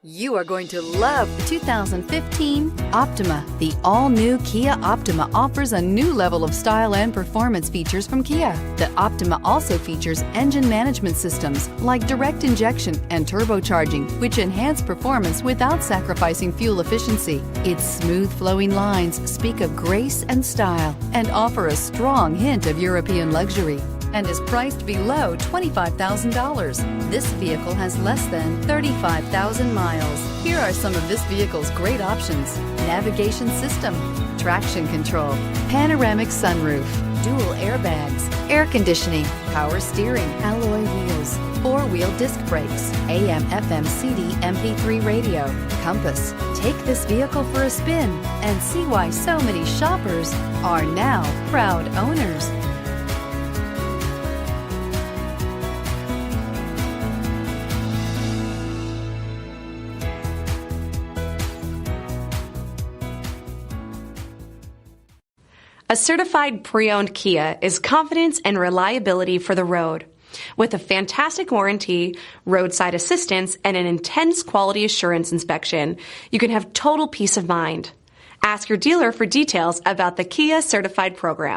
You are going to love the 2015 Optima. The all-new Kia Optima offers a new level of style and performance features from Kia. The Optima also features engine management systems like direct injection and turbocharging, which enhance performance without sacrificing fuel efficiency. Its smooth flowing lines speak of grace and style and offer a strong hint of European luxury, and is priced below $25,000. This vehicle has less than 35,000 miles. Here are some of this vehicle's great options: navigation system, traction control, panoramic sunroof, dual airbags, air conditioning, power steering, alloy wheels, four-wheel disc brakes, AM/FM CD MP3 radio, compass. Take this vehicle for a spin and see why so many shoppers are now proud owners. A certified pre-owned Kia is confidence and reliability for the road. With a fantastic warranty, roadside assistance, and an intense quality assurance inspection, you can have total peace of mind. Ask your dealer for details about the Kia Certified program.